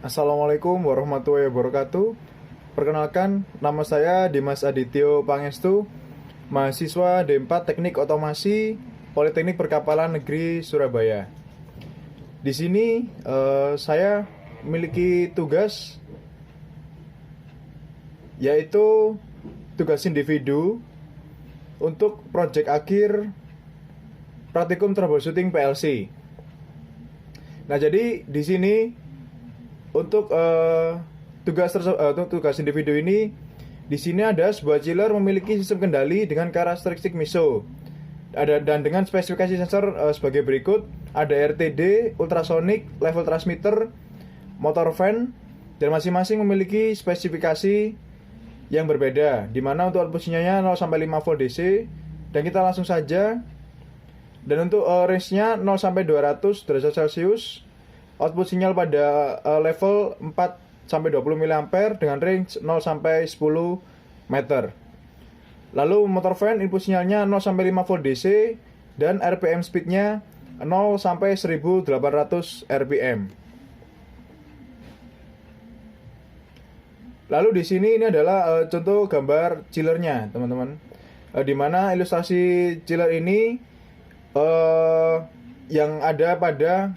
Assalamualaikum warahmatullahi wabarakatuh. Perkenalkan, nama saya Dimas Adityo Pangestu, mahasiswa D4 Teknik Otomasi Politeknik Perkapalan Negeri Surabaya. Di sini saya memiliki tugas, yaitu tugas individu untuk proyek akhir praktikum troubleshooting PLC. Nah, jadi di sini untuk tugas individu ini, di sini ada sebuah chiller memiliki sistem kendali dengan karakteristik MISO. Dan dengan spesifikasi sensor sebagai berikut: ada RTD, ultrasonic, level transmitter, motor fan, dan masing-masing memiliki spesifikasi yang berbeda. Di mana untuk output sinyalnya 0 sampai 5 volt DC, dan kita langsung saja. Dan untuk range-nya 0 sampai 200 derajat Celcius. Output sinyal pada level 4 sampai 20 mA dengan range 0 sampai 10 meter. Lalu motor fan input sinyalnya 0 sampai 5 volt DC dan RPM speednya 0 sampai 1800 RPM. Lalu di sini ini adalah contoh gambar chillernya, teman-teman. Di mana ilustrasi chiller ini yang ada pada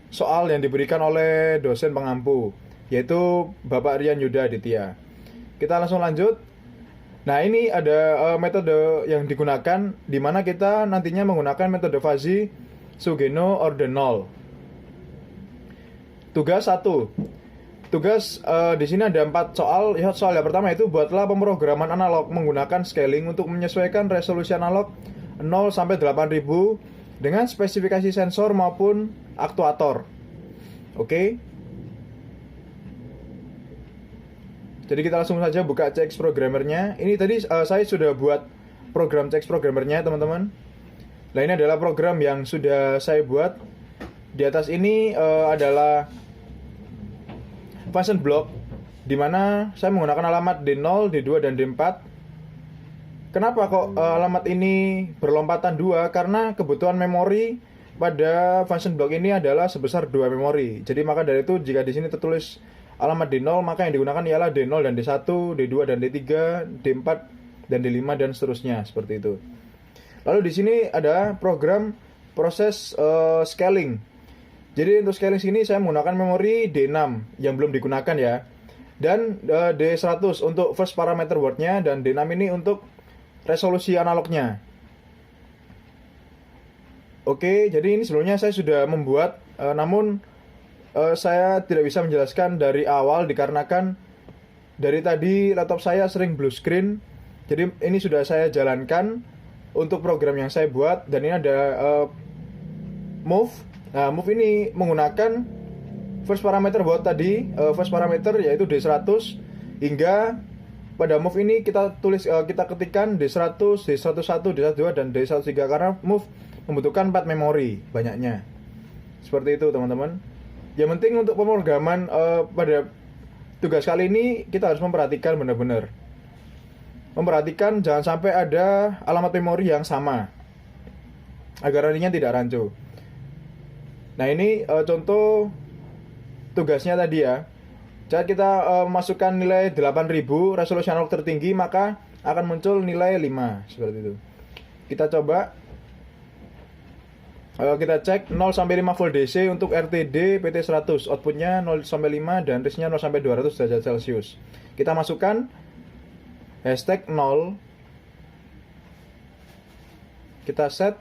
soal yang diberikan oleh dosen pengampu, yaitu Bapak Rian Yuda Aditya. Kita langsung lanjut. Nah, ini ada metode yang digunakan, di mana kita nantinya menggunakan metode fuzzy Sugeno ordinal. Tugas 1. Tugas di sini ada 4 soal. Soal yang pertama itu buatlah pemrograman analog menggunakan scaling untuk menyesuaikan resolusi analog 0 sampai 8000 dengan spesifikasi sensor maupun aktuator. Oke. Jadi kita langsung saja buka CX programmernya. Ini tadi saya sudah buat program CX programmernya, teman-teman. Nah, ini adalah program yang sudah saya buat. Di atas ini adalah function block, di mana saya menggunakan alamat D0, D2, dan D4. Kenapa kok alamat ini berlompatan 2? Karena kebutuhan memori pada function block ini adalah sebesar 2 memori. Jadi maka dari itu jika di sini tertulis alamat D0, maka yang digunakan ialah D0 dan D1, D2 dan D3, D4 dan D5 dan seterusnya, seperti itu. Lalu di sini ada program proses scaling. Jadi untuk scaling sini saya menggunakan memori D6 yang belum digunakan ya. Dan D100 untuk first parameter word-nya, dan D6 ini untuk resolusi analognya. Oke, jadi ini sebelumnya saya sudah membuat, namun saya tidak bisa menjelaskan dari awal dikarenakan dari tadi laptop saya sering blue screen. Jadi ini sudah saya jalankan untuk program yang saya buat, dan ini ada move. Nah, move ini menggunakan first parameter word tadi, first parameter yaitu D100, hingga pada move ini kita ketikkan D100, D101, D102 dan D103 karena move membutuhkan 4 memori banyaknya. Seperti itu, teman-teman. Yang penting untuk pemrograman pada tugas kali ini kita harus memperhatikan benar-benar. Memperhatikan jangan sampai ada alamat memori yang sama agar nantinya tidak rancu. Nah, ini contoh tugasnya tadi ya. Jika kita masukkan nilai 8000 resolusi analog tertinggi, maka akan muncul nilai 5 seperti itu. Kita coba. Kita cek 0 sampai 5 volt DC untuk RTD PT100. Outputnya 0 sampai 5 dan range-nya 0 sampai 200 derajat Celcius. Kita masukkan hashtag 0. Kita set.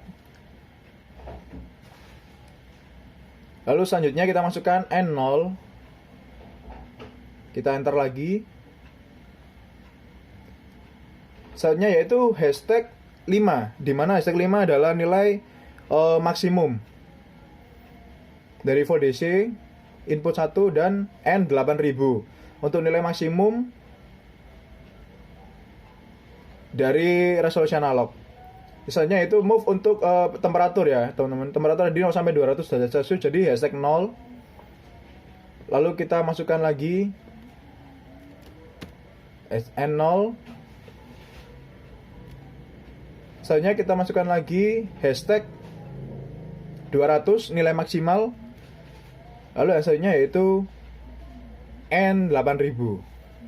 Lalu selanjutnya kita masukkan N0. Kita enter lagi. Selanjutnya yaitu hashtag 5, di mana hashtag 5 adalah nilai maksimum dari volt DC input 1 dan N8000 untuk nilai maksimum dari resolusi analog. Misalnya itu move untuk temperatur ya, teman-teman. Temperatur di 0 sampai 200 derajat Celcius, jadi hashtag 0. Lalu kita masukkan lagi N0. Selanjutnya kita masukkan lagi hashtag 200 nilai maksimal. Lalu hasilnya yaitu N8000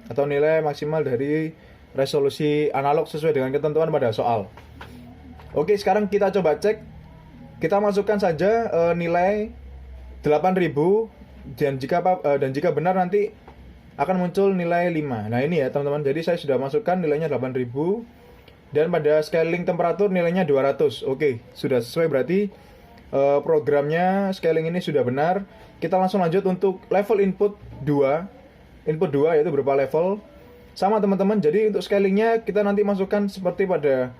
atau nilai maksimal dari resolusi analog sesuai dengan ketentuan pada soal. Oke, sekarang kita coba cek. Kita masukkan saja nilai 8000 dan jika benar nanti akan muncul nilai 5. Nah, ini ya teman-teman. Jadi saya sudah masukkan nilainya 8000 dan pada scaling temperatur nilainya 200. Oke, sudah sesuai berarti programnya scaling ini sudah benar. Kita langsung lanjut untuk level input 2. Input 2 yaitu berupa level. Sama teman-teman, jadi untuk scalingnya kita nanti masukkan seperti pada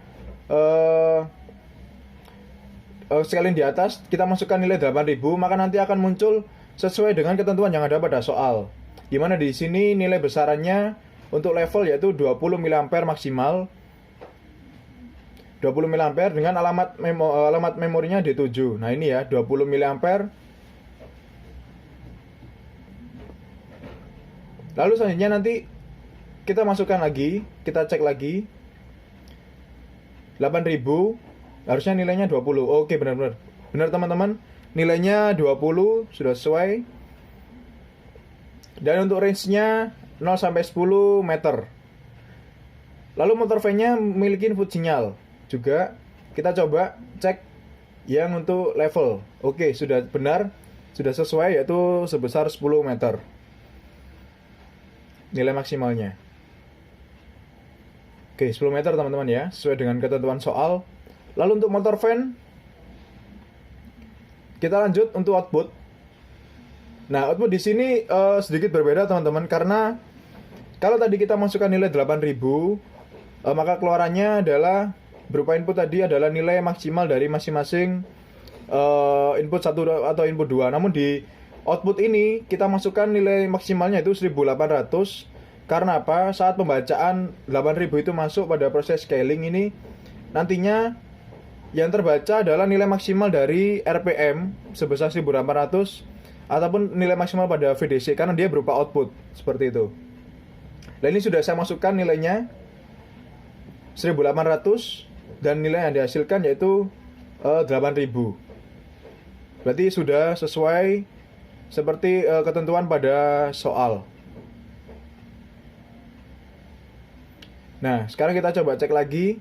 scaling di atas. Kita masukkan nilai 8000, maka nanti akan muncul sesuai dengan ketentuan yang ada pada soal. Gimana di sini nilai besarannya untuk level yaitu 20 mA maksimal. 20 mA dengan alamat memorinya D7. Nah, ini ya 20 mA. Lalu selanjutnya nanti kita masukkan lagi, kita cek lagi. 8000 harusnya nilainya 20. Oke, benar-benar. Benar teman-teman. Nilainya 20 sudah sesuai. Dan untuk range-nya 0 sampai 10 meter. Lalu motor fan-nya memiliki input sinyal. Juga kita coba cek yang untuk level. Oke, sudah benar, sudah sesuai yaitu sebesar 10 meter nilai maksimalnya. Oke, 10 meter teman-teman ya, sesuai dengan ketentuan soal. Lalu untuk motor fan kita lanjut untuk output. Nah, output di sini sedikit berbeda teman-teman, karena kalau tadi kita masukkan nilai 8000, maka keluarannya adalah berupa input tadi adalah nilai maksimal dari masing-masing input 1 atau input 2. Namun di output ini kita masukkan nilai maksimalnya itu 1800. Karena apa? Saat pembacaan 8000 itu masuk pada proses scaling ini, nantinya yang terbaca adalah nilai maksimal dari RPM sebesar 1800 ataupun nilai maksimal pada VDC karena dia berupa output seperti itu. Nah, ini sudah saya masukkan nilainya 1800 dan nilai yang dihasilkan yaitu 8000. Berarti sudah sesuai seperti ketentuan pada soal. Nah, sekarang kita coba cek lagi.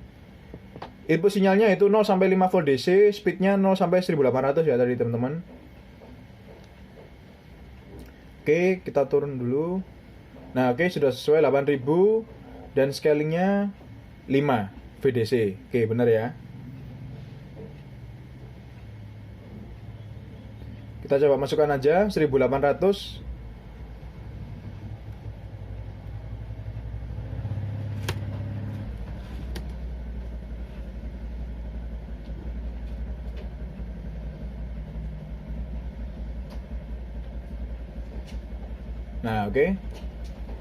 Input sinyalnya itu 0 sampai 5 volt DC, speednya 0 sampai 1800 ya tadi teman-teman. Oke, kita turun dulu. Nah, oke, sudah sesuai 8000 dan scalingnya 5 VDC. Oke, benar ya. Kita coba masukkan aja 1800. Nah, oke.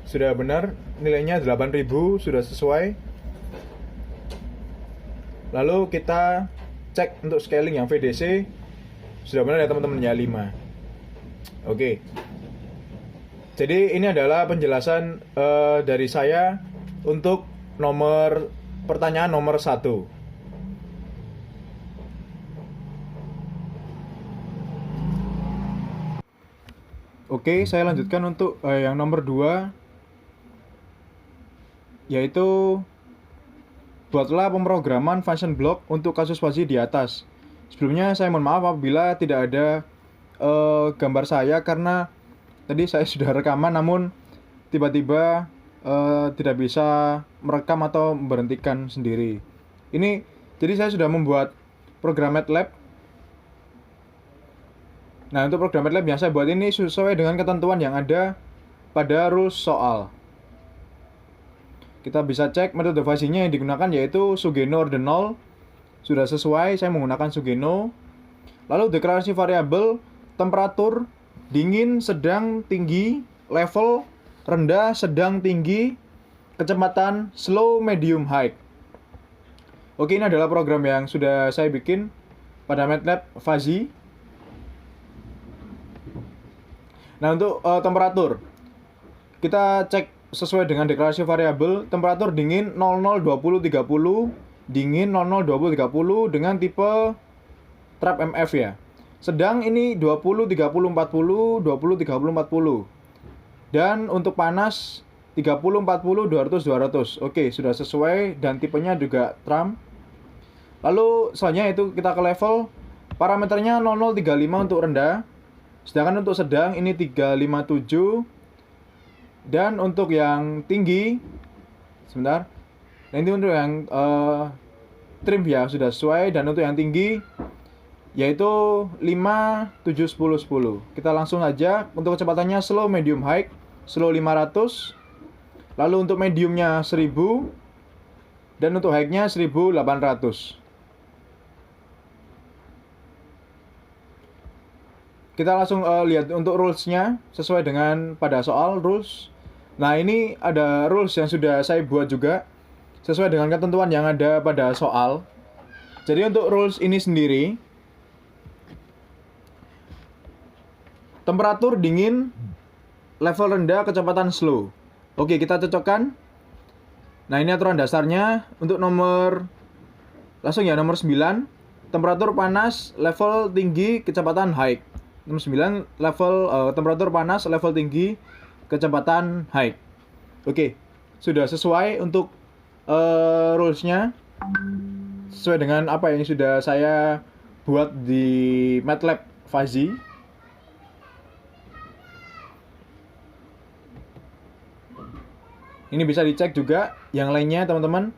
Sudah benar, nilainya 8000, sudah sesuai. Lalu kita cek untuk scaling yang VDC. Sudah benar ya teman-teman ya, 5. Oke. Jadi ini adalah penjelasan dari saya untuk pertanyaan nomor 1. Oke, saya lanjutkan untuk yang nomor 2, yaitu buatlah pemrograman function block untuk kasus fuzzy di atas. Sebelumnya saya mohon maaf apabila tidak ada gambar saya karena tadi saya sudah rekaman namun tiba-tiba tidak bisa merekam atau memberhentikan sendiri. Ini jadi saya sudah membuat program MATLAB. Nah, untuk program MATLAB yang saya buat ini sesuai dengan ketentuan yang ada pada rules soal. Kita bisa cek metode fuzzy-nya yang digunakan yaitu Sugeno ordinal. Sudah sesuai, saya menggunakan Sugeno. Lalu deklarasi variabel temperatur, dingin, sedang, tinggi, level, rendah, sedang, tinggi, kecepatan, slow, medium, high. Oke, ini adalah program yang sudah saya bikin pada MATLAB fuzzy. Nah, untuk temperatur kita cek sesuai dengan deklarasi variabel temperatur dingin 00 20 30, dingin 00 20 30 dengan tipe trap MF ya. Sedang ini 20 30 40, 20 30 40. Dan untuk panas 30, 40, 200, 200. Oke, sudah sesuai dan tipenya juga tram. Lalu selanjutnya itu kita ke level parameternya 0035 untuk rendah. Sedangkan untuk sedang ini 357. Dan untuk yang tinggi sebentar. Nah, ini untuk yang trim ya sudah sesuai, dan untuk yang tinggi yaitu 5, 7, 10, 10. Kita langsung aja untuk kecepatannya slow, medium, high. Slow 500. Lalu untuk mediumnya 1000 dan untuk high-nya 1800. Kita langsung lihat untuk rules-nya sesuai dengan pada soal rules. Nah, ini ada rules yang sudah saya buat juga sesuai dengan ketentuan yang ada pada soal. Jadi untuk rules ini sendiri, temperatur dingin, level rendah, kecepatan slow. Oke, kita cocokkan. Nah, ini aturan dasarnya. Untuk nomor 9, temperatur panas, level tinggi, kecepatan high. Nomor 9, level temperatur panas, level tinggi, kecepatan high. Oke, sudah sesuai untuk rules-nya. Sesuai dengan apa yang sudah saya buat di MATLAB Fuzzy. Ini bisa dicek juga yang lainnya teman-teman.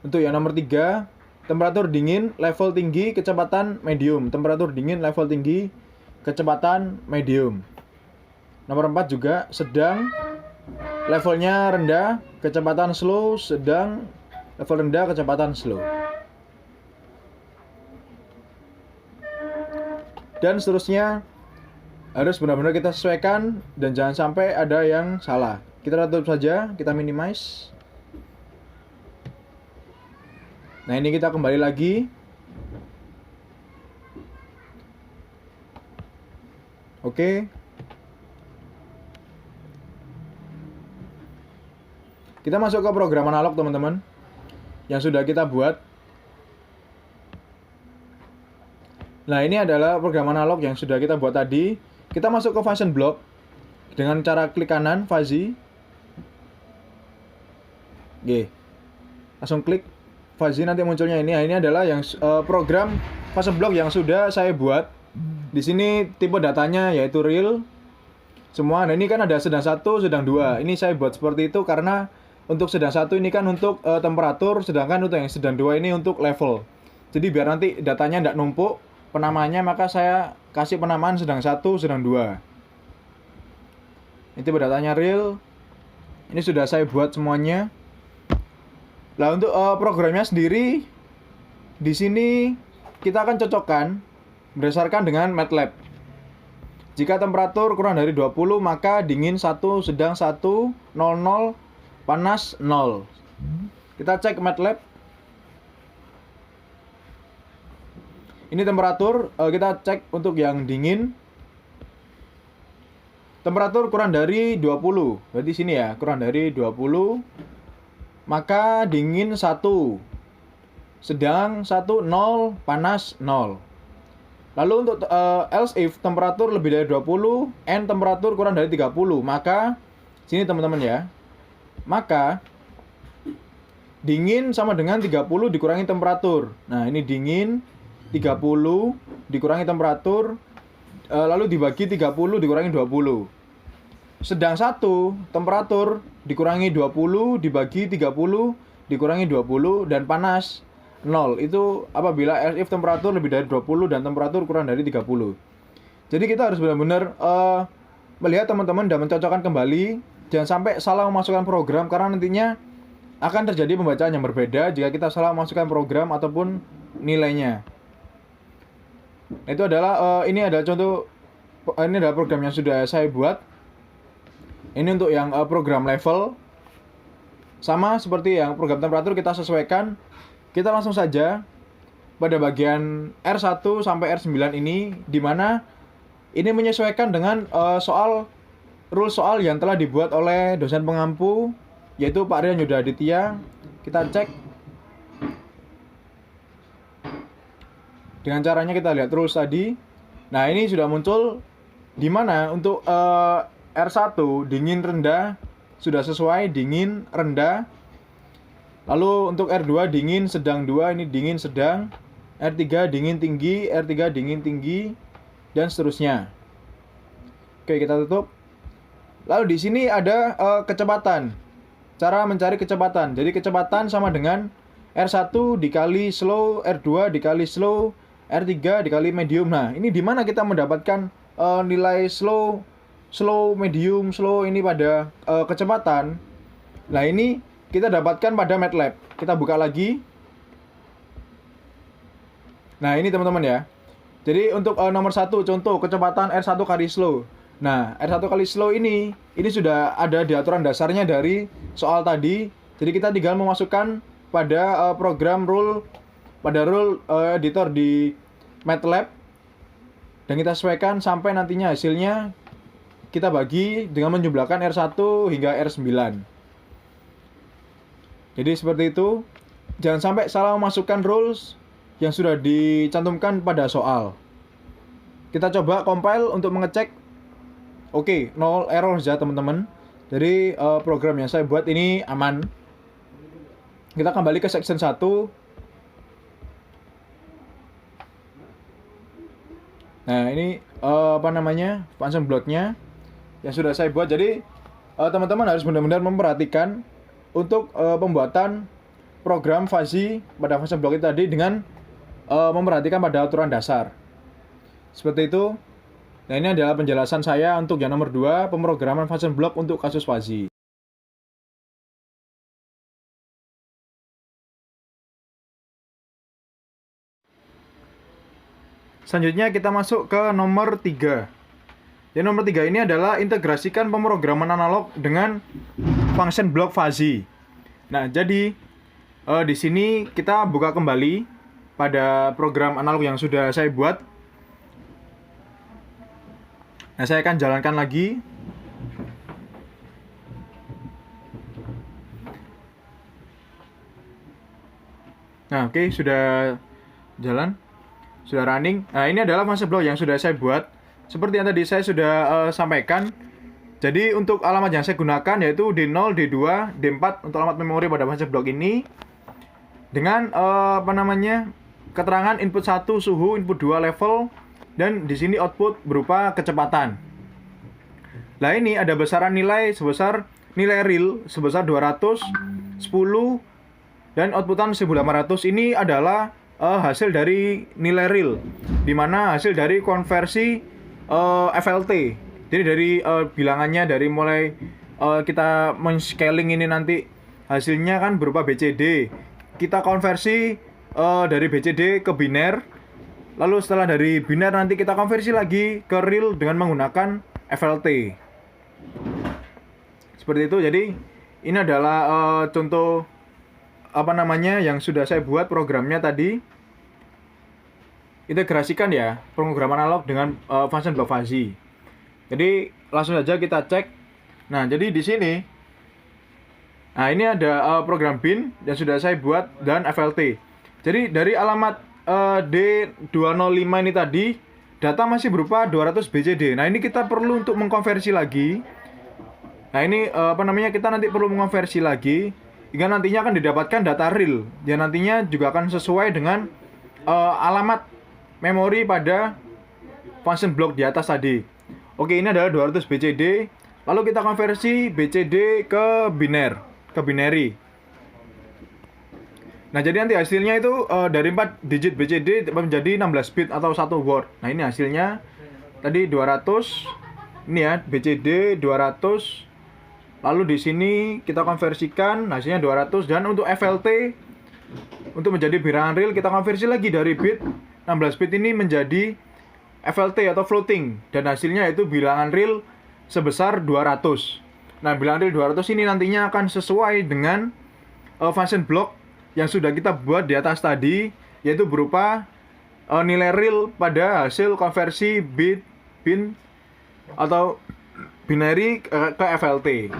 Untuk yang nomor 3, temperatur dingin, level tinggi, kecepatan medium. Temperatur dingin, level tinggi, kecepatan medium. Nomor 4 juga sedang, levelnya rendah, kecepatan slow, sedang, level rendah, kecepatan slow. Dan seterusnya harus benar-benar kita sesuaikan dan jangan sampai ada yang salah. Kita tutup saja, kita minimize. Nah, ini kita kembali lagi. Oke. Kita masuk ke program analog, teman-teman, yang sudah kita buat. Nah, ini adalah program analog yang sudah kita buat tadi. Kita masuk ke function block dengan cara klik kanan, fuzzy. Oke. Langsung klik fuzzy, nanti munculnya ini. Nah, ini adalah yang program function block yang sudah saya buat. Di sini tipe datanya yaitu real semua. Nah, ini kan ada sedang 1, sedang 2. Ini saya buat seperti itu karena untuk sedang 1 ini kan untuk temperatur, sedangkan untuk yang sedang 2 ini untuk level. Jadi biar nanti datanya tidak numpuk penamaannya, maka saya kasih penamaan sedang 1, sedang 2. Ini tipe datanya real. Ini sudah saya buat semuanya. Nah, untuk programnya sendiri di sini kita akan cocokkan berdasarkan dengan MATLAB. Jika temperatur kurang dari 20, maka dingin 1, sedang 1, 00, panas 0. Kita cek MATLAB. Ini temperatur, kita cek untuk yang dingin. Temperatur kurang dari 20. Berarti sini ya, kurang dari 20. Maka dingin 1, sedang 1, 0, panas 0. Lalu untuk else if temperatur lebih dari 20 and temperatur kurang dari 30, maka sini teman-teman ya. Maka dingin sama dengan 30 dikurangi temperatur. Nah, ini dingin 30 dikurangi temperatur, lalu dibagi 30 dikurangi 20. Sedang 1 temperatur dikurangi 20 dibagi 30 dikurangi 20, dan panas 0. Itu apabila if temperatur lebih dari 20 dan temperatur kurang dari 30. Jadi kita harus benar-benar melihat teman-teman dan mencocokkan kembali. Jangan sampai salah memasukkan program, karena nantinya akan terjadi pembacaan yang berbeda jika kita salah memasukkan program ataupun nilainya. Itu adalah ini adalah contoh, ini adalah program yang sudah saya buat. Ini untuk yang program level. Sama seperti yang program temperatur, kita sesuaikan. Kita langsung saja pada bagian R1 sampai R9 ini, di mana ini menyesuaikan dengan rule soal yang telah dibuat oleh dosen pengampu, yaitu Pak Rian Yuda Aditya. Kita cek. Dengan caranya kita lihat rules tadi. Nah, ini sudah muncul di mana untuk R1 dingin rendah sudah sesuai, dingin rendah. Lalu untuk R2 dingin sedang 2, ini dingin sedang. R3 dingin tinggi, R3 dingin tinggi, dan seterusnya. Oke, kita tutup. Lalu di sini ada kecepatan. Cara mencari kecepatan. Jadi kecepatan sama dengan R1 dikali slow, R2 dikali slow, R3 dikali medium. Nah, ini di mana kita mendapatkan nilai slow, medium, slow ini pada kecepatan. Nah, ini kita dapatkan pada MATLAB. Kita buka lagi. Nah, ini teman-teman ya. Jadi untuk nomor 1 contoh kecepatan R1 kali slow. Nah, R1 kali slow ini sudah ada di aturan dasarnya dari soal tadi. Jadi kita tinggal memasukkan pada program rule editor di MATLAB, dan kita sesuaikan sampai nantinya hasilnya kita bagi dengan menjumlahkan R1 hingga R9. Jadi seperti itu. Jangan sampai salah memasukkan rules yang sudah dicantumkan pada soal. Kita coba compile untuk mengecek. Oke, 0 error saja teman-teman. Jadi program yang saya buat ini aman. Kita kembali ke section 1. Nah, ini function blocknya yang sudah saya buat. Jadi teman-teman harus benar-benar memperhatikan untuk pembuatan program fuzzy pada function block itu tadi dengan memperhatikan pada aturan dasar. Seperti itu. Nah, ini adalah penjelasan saya untuk yang nomor 2, pemrograman function block untuk kasus fuzzy. Selanjutnya kita masuk ke nomor 3. Yang nomor 3 ini adalah integrasikan pemrograman analog dengan function block fuzzy. Nah, jadi di sini kita buka kembali pada program analog yang sudah saya buat. Nah, saya akan jalankan lagi. Nah, oke, sudah jalan. Sudah running. Nah, ini adalah function block yang sudah saya buat. Seperti yang tadi saya sudah sampaikan. Jadi untuk alamat yang saya gunakan yaitu D0, D2, D4 untuk alamat memori pada function block ini. Dengan keterangan input 1 suhu, input 2 level, dan di sini output berupa kecepatan. Nah, ini ada besaran nilai real sebesar 200, 10, dan outputan 1800. Ini adalah hasil dari nilai real, di mana hasil dari konversi FLT. Jadi dari bilangannya dari mulai kita men-scaling ini nanti hasilnya kan berupa BCD. Kita konversi dari BCD ke biner. Lalu setelah dari biner nanti kita konversi lagi ke real dengan menggunakan FLT. Seperti itu. Jadi ini adalah contoh yang sudah saya buat programnya tadi. Integrasikan ya pemrograman analog dengan function block fuzzy. Jadi langsung saja kita cek. Nah, jadi di sini ini ada program bin yang sudah saya buat dan FLT. Jadi dari alamat D205 ini tadi data masih berupa 200 BCD. Nah, ini kita perlu untuk mengkonversi lagi. Nah, ini kita nanti perlu mengkonversi lagi hingga nantinya akan didapatkan data real yang nantinya juga akan sesuai dengan alamat memori pada function block di atas tadi. Oke, ini adalah 200 BCD. Lalu kita konversi BCD ke binary. Nah, jadi nanti hasilnya itu dari 4 digit BCD menjadi 16 bit atau 1 word. Nah, ini hasilnya tadi 200. Ini ya, BCD 200. Lalu di sini kita konversikan hasilnya 200, dan untuk FLT untuk menjadi bilangan real kita konversi lagi dari bit 16 bit ini menjadi FLT atau floating, dan hasilnya itu bilangan real sebesar 200. Nah, bilangan real 200 ini nantinya akan sesuai dengan function block yang sudah kita buat di atas tadi, yaitu berupa nilai real pada hasil konversi bin atau binary ke FLT.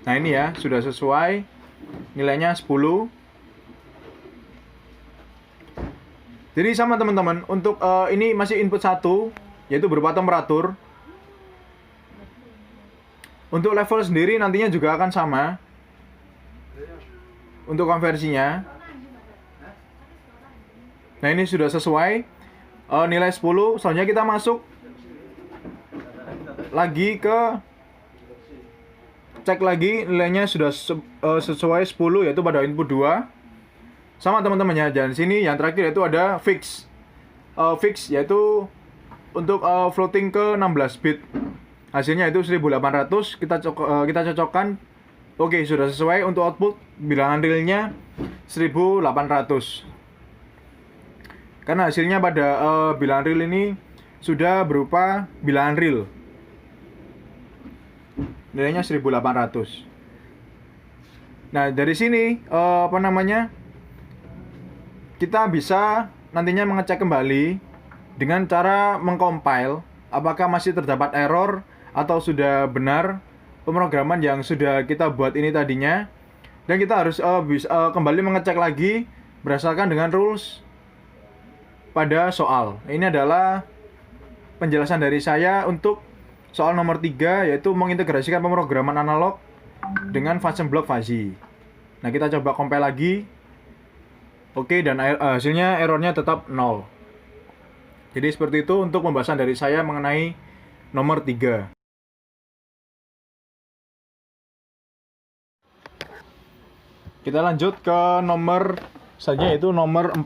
Nah, ini ya sudah sesuai, nilainya 10. Jadi sama teman-teman, untuk ini masih input 1 yaitu berupa temperatur. Untuk level sendiri nantinya juga akan sama untuk konversinya. Nah, ini sudah sesuai nilai 10. Selanjutnya kita masuk lagi ke cek lagi nilainya sudah sesuai 10, yaitu pada input 2. Sama teman-temannya. Dan sini yang terakhir yaitu ada fix. Fix yaitu untuk floating ke 16 bit. Hasilnya itu 1800. Kita cocokkan. Oke, sudah sesuai. Untuk output bilangan realnya 1800. Karena hasilnya pada bilangan real ini sudah berupa bilangan real. Nilainya 1800. Nah, dari sini kita bisa nantinya mengecek kembali dengan cara mengcompile apakah masih terdapat error atau sudah benar pemrograman yang sudah kita buat ini tadinya. Dan kita harus kembali mengecek lagi berdasarkan dengan rules pada soal. Ini adalah penjelasan dari saya untuk soal nomor 3, yaitu mengintegrasikan pemrograman analog dengan function block fuzzy. Nah, kita coba compile lagi. Oke, dan hasilnya errornya tetap 0. Jadi seperti itu untuk pembahasan dari saya mengenai nomor 3. Kita lanjut ke nomor saja, yaitu nomor 4.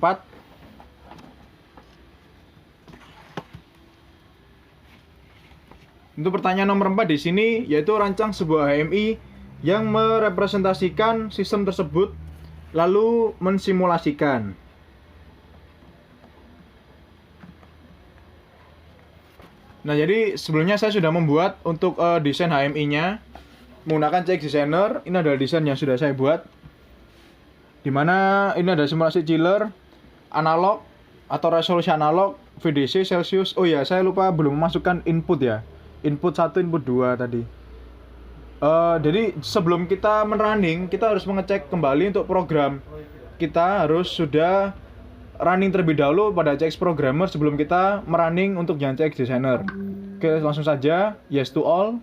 Untuk pertanyaan nomor 4 di sini, yaitu rancang sebuah HMI yang merepresentasikan sistem tersebut lalu mensimulasikan. Nah, jadi sebelumnya saya sudah membuat untuk desain HMI-nya menggunakan CX Designer. Ini adalah desain yang sudah saya buat, dimana ini ada simulasi chiller, analog atau resolusi analog, VDC, Celsius. Oh ya, saya lupa belum memasukkan input ya. Input 1, input 2 tadi. Jadi sebelum kita running, kita harus mengecek kembali untuk program. Kita harus sudah running terlebih dahulu pada CX Programmer sebelum kita merunning untuk yang CX Designer. Oke, langsung saja yes to all.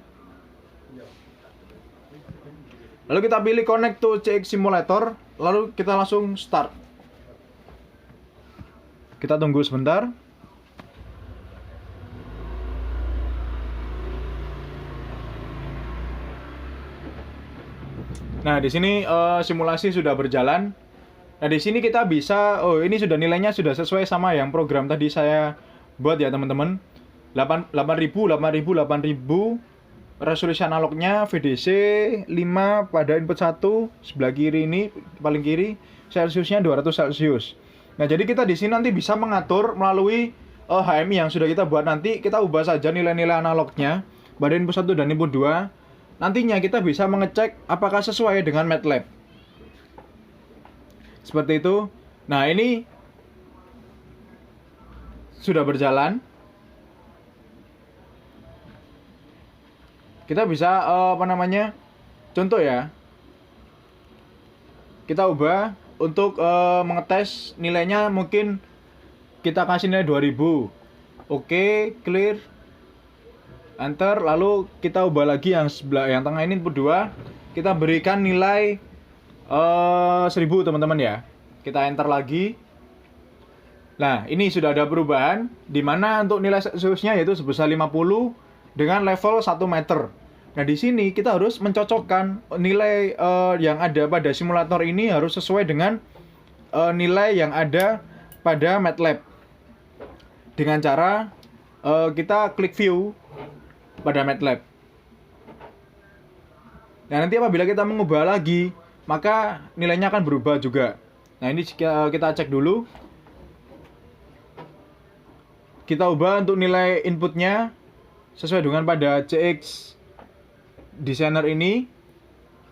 Lalu kita pilih connect to CX Simulator, lalu kita langsung start. Kita tunggu sebentar. Nah, di sini simulasi sudah berjalan. Nah, di sini kita bisa, ini sudah nilainya sudah sesuai sama yang program tadi saya buat ya, teman-teman. 8000, resolusi analognya VDC 5 pada input 1, sebelah kiri ini paling kiri, Celsiusnya 200 Celsius. Nah, jadi kita di sini nanti bisa mengatur melalui HMI yang sudah kita buat. Nanti kita ubah saja nilai-nilai analognya pada input 1 dan input 2. Nantinya kita bisa mengecek apakah sesuai dengan MATLAB. Seperti itu. Nah, ini sudah berjalan. Kita bisa contoh ya. Kita ubah untuk mengetes nilainya, mungkin kita kasih nilai 2000. Oke, clear. Enter, lalu kita ubah lagi yang sebelah yang tengah ini input 2. Kita berikan nilai 1000, teman-teman ya. Kita enter lagi. Nah, ini sudah ada perubahan di mana untuk nilai Celsiusnya yaitu sebesar 50 dengan level 1 meter. Nah, di sini kita harus mencocokkan nilai yang ada pada simulator ini harus sesuai dengan nilai yang ada pada MATLAB. Dengan cara kita klik view pada MATLAB. Nah, nanti apabila kita mengubah lagi, maka nilainya akan berubah juga. Nah, ini kita cek dulu. Kita ubah untuk nilai inputnya sesuai dengan pada CX Designer ini,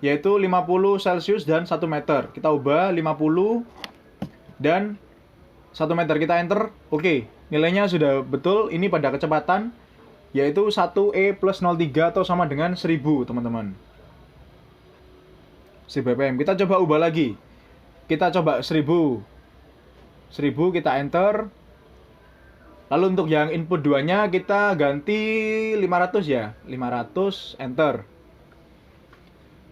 yaitu 50 Celsius dan 1 meter. Kita ubah 50 dan 1 meter. Kita enter. Oke, nilainya sudah betul. Ini pada kecepatan yaitu 1E plus 03 atau sama dengan 1000, teman-teman. 1000 bpm. Kita coba ubah lagi. Kita coba 1000. 1000 kita enter. Lalu untuk yang input 2-nya kita ganti 500 ya. 500 enter.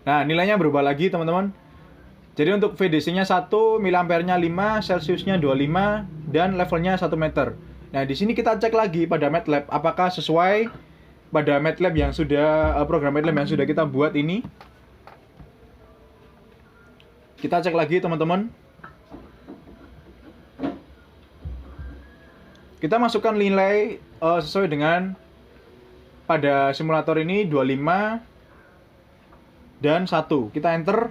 Nah, nilainya berubah lagi teman-teman. Jadi untuk VDC-nya 1, miliampernya 5, Celsiusnya 25, dan levelnya 1 meter. Nah, di sini kita cek lagi pada MATLAB apakah sesuai pada MATLAB yang sudah program MATLAB yang sudah kita buat ini. Kita cek lagi teman-teman. Kita masukkan nilai sesuai dengan pada simulator ini 25 dan 1. Kita enter.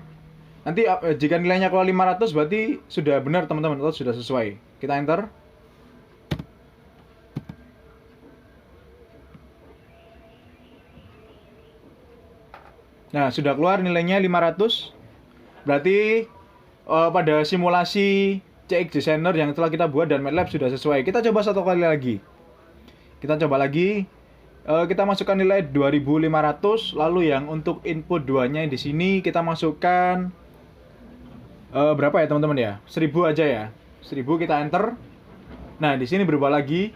Nanti jika nilainya keluar 500 berarti sudah benar teman-teman, atau sudah sesuai. Kita enter. Nah, sudah keluar nilainya 500. Berarti pada simulasi CX Designer yang telah kita buat dan MATLAB sudah sesuai. Kita coba satu kali lagi. Kita coba lagi. Kita masukkan nilai 2500, lalu yang untuk input 2-nya di sini kita masukkan berapa ya teman-teman ya? 1000 aja ya. 1000 kita enter. Nah, di sini berubah lagi.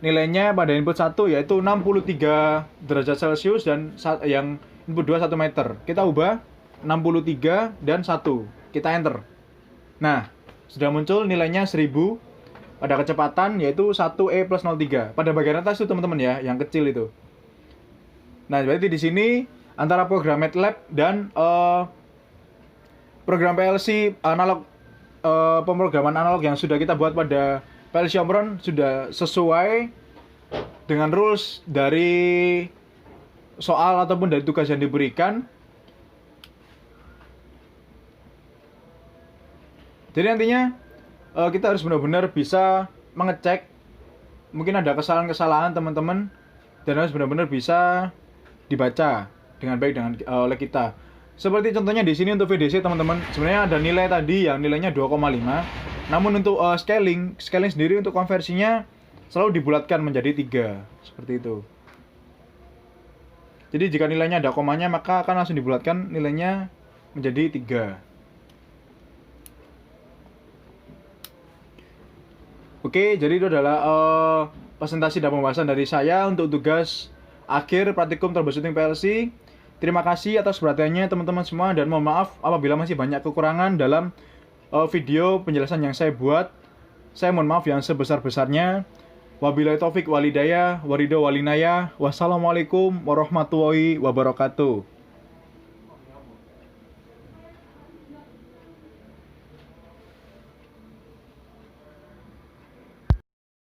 Nilainya pada input 1 yaitu 63 derajat Celcius dan yang input 2 1 meter. Kita ubah 63 dan 1. Kita enter. Nah, sudah muncul nilainya 1000 pada kecepatan yaitu 1E plus 03. Pada bagian atas itu teman-teman ya, yang kecil itu. Nah, berarti di sini antara program MATLAB dan program PLC analog, pemrograman analog yang sudah kita buat pada PLC Omron sudah sesuai dengan rules dari soal ataupun dari tugas yang diberikan. Jadi nantinya kita harus benar-benar bisa mengecek mungkin ada kesalahan-kesalahan teman-teman, dan harus benar-benar bisa dibaca dengan baik oleh kita. Seperti contohnya di sini untuk VDC teman-teman, sebenarnya ada nilai tadi yang nilainya 2,5. Namun untuk scaling sendiri untuk konversinya selalu dibulatkan menjadi 3, seperti itu. Jadi jika nilainya ada komanya maka akan langsung dibulatkan nilainya menjadi 3. Oke, jadi itu adalah presentasi dan pembahasan dari saya untuk tugas akhir praktikum troubleshooting PLC. Terima kasih atas perhatiannya teman-teman semua, dan mohon maaf apabila masih banyak kekurangan dalam video penjelasan yang saya buat. Saya mohon maaf yang sebesar-besarnya. Wabillahi taufik walhidayah, waridho walinayah. Wassalamualaikum warahmatullahi wabarakatuh.